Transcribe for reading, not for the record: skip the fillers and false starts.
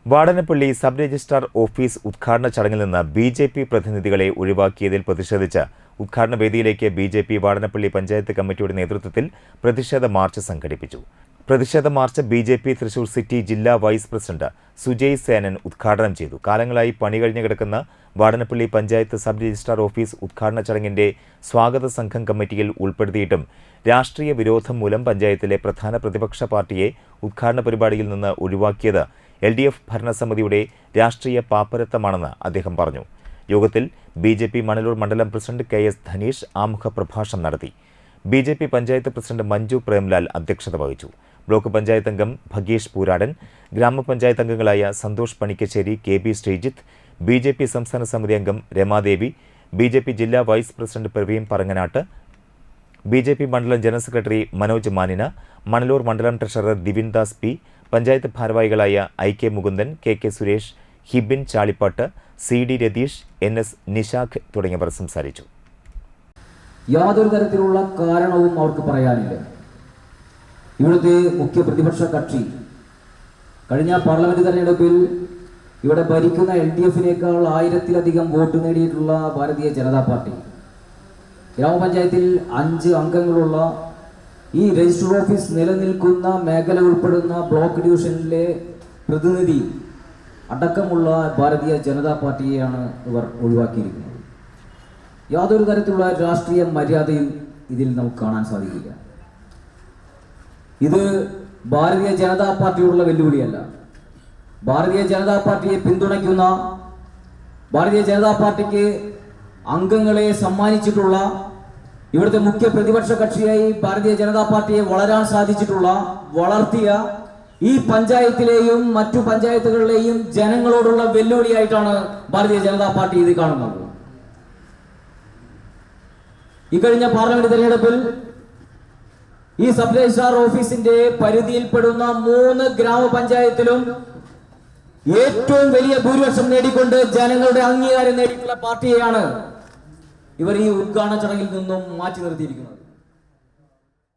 Vadanappally sub registrar office ഉദ്ഘാടന ചടങ്ങിൽ നിന്ന് ബി.ജെ.പി. പ്രതിനിധികളെ ഒഴിവാക്കിയതിൽ പ്രതിഷേധിച്ച് ഉദ്ഘാടന വേദിയിലേക്ക് ബി.ജെ.പി. വാടനപ്പള്ളി പഞ്ചായത്ത് കമ്മിറ്റിയുടെ നേതൃത്വത്തിൽ പ്രതിഷേധ മാർച്ച് സംഘടിപ്പിച്ചു. പ്രതിഷേധ മാർച്ച് ബി.ജെ.പി. തൃശൂർ സിറ്റി ജില്ലാ വൈസ് പ്രസിഡന്റ് സുജയ് സേനൻ ഉദ്ഘാടനം ചെയ്തു. കാലങ്ങളായി പണി കഴിഞ്ഞു കിടക്കുന്ന Vadanappally panchayat sub registrar office ഉദ്ഘാടന ചടങ്ങിന്റെ സ്വാഗത സംഘം കമ്മിറ്റിയിൽ ഉൾപ്പെടുത്തിയിട്ടും രാഷ്ട്രീയ വിരോധം മൂലം പഞ്ചായത്തിലെ പ്രധാന പ്രതിപക്ഷ പാർട്ടിയെ ഉദ്ഘാടന പരിപാടിയിൽ നിന്ന് ഒഴിവാക്കിയത് LDF ഭരണസമിതിയുടെ രാഷ്ട്രീയ പാപ്പരത്തമാണെന്ന് അദ്ദേഹം പറഞ്ഞു. യോഗത്തിൽ ബി.ജെ.പി. മണലൂർ മണ്ഡലം പ്രസിഡന്റ് KS ധനീഷ് ആമുഖ പ്രഭാഷണം നടത്തി. ബി.ജെ.പി. പഞ്ചായത്ത് പ്രസിഡന്റ് മഞ്ജു പ്രേംലാൽ അധ്യക്ഷത വഹിച്ചു. ബ്ലോക്ക് പഞ്ചായത്ത് അംഗം ഭഗീഷ് പൂരാടൻ, ഗ്രാമപഞ്ചായത്ത് അംഗങ്ങളായ സന്തോഷ് പണിക്കശ്ശേരി, KB ശ്രീജിത്ത്, ബി.ജെ.പി. സംസ്ഥാന സമിതി അംഗം രമാദേവി, ബി.ജെ.പി. ജില്ലാ vice president Praveen Paranganattu, BJP. മണ്ഡലം ജനറൽ സെക്രട്ടറി മനോജ് മാനിന, മണലൂർ മണ്ഡലം ട്രഷറർ ദിവിൻദാസ് P, പഞ്ചായത്ത് ഭാരവാഹികളായ IK Mukundan, KK Suresh, ഹിബിൻ Chalippattu, CD Ratheesh, NS Nishank തുടങ്ങിയവർ സംസാരിച്ചു. യാതൊരു തരത്തിലുള്ള കാരണവും അവർക്ക് പറയാനില്ല. ഇവിടുത്തെ മുഖ്യ പ്രതിപക്ഷ കക്ഷി കഴിഞ്ഞ പാർലമെന്റ് തെരഞ്ഞെടുപ്പിൽ ഇവിടെ ഭരിക്കുന്ന LDF-നേക്കാൾ 1000-ലധികം വോട്ട് നേടിയിട്ടുള്ള ഭാരതീയ ജനതാ പാർട്ടി ഗ്രാമപഞ്ചായത്തിൽ 5 അംഗങ്ങളുള്ള ഈ രജിസ്റ്റർ ഓഫീസ് നിലനിൽക്കുന്ന മേഖല ഉൾപ്പെടുന്ന ബ്ലോക്ക് ഡിവിഷനിലെ പ്രതിനിധി അടക്കമുള്ള ഭാരതീയ ജനതാ പാർട്ടിയെയാണ് ഇവർ ഒഴിവാക്കിയിരിക്കുന്നത്. യാതൊരു തരത്തിലുള്ള രാഷ്ട്രീയ മര്യാദയും ഇതിൽ നമുക്ക് കാണാൻ സാധിക്കില്ല. ഇത് ഭാരതീയ ജനതാ പാർട്ടിയോടുള്ള വെല്ലുവിളിയല്ല. ഭാരതീയ ജനതാ പാർട്ടിയെ പിന്തുണയ്ക്കുന്ന, ഭാരതീയ ജനതാ പാർട്ടിക്ക് അംഗങ്ങളെ സമ്മാനിച്ചിട്ടുള്ള, ഇവിടുത്തെ മുഖ്യ പ്രതിപക്ഷ കക്ഷിയായി ഭാരതീയ ജനതാ പാർട്ടിയെ വളരാൻ സാധിച്ചിട്ടുള്ള, വളർത്തിയ ഈ പഞ്ചായത്തിലെയും മറ്റു പഞ്ചായത്തുകളിലെയും ജനങ്ങളോടുള്ള വെല്ലുവിളിയായിട്ടാണ് ഭാരതീയ ജനതാ പാർട്ടി ഇത് കാണുന്നത്. ഇക്കഴിഞ്ഞ പാർലമെന്റ് തെരഞ്ഞെടുപ്പിൽ ഈ സബ് രജിസ്ട്രാർ ഓഫീസിന്റെ പരിധിയിൽപ്പെടുന്ന 3 ഗ്രാമപഞ്ചായത്തിലും ഏറ്റവും വലിയ ഭൂരിപക്ഷം നേടിക്കൊണ്ട് ജനങ്ങളുടെ അംഗീകാരം നേടിയിട്ടുള്ള പാർട്ടിയെയാണ് ഇവർ ഈ ഉദ്ഘാടന ചടങ്ങിൽ നിന്നും മാറ്റി നിർത്തിയിരിക്കുന്നത്.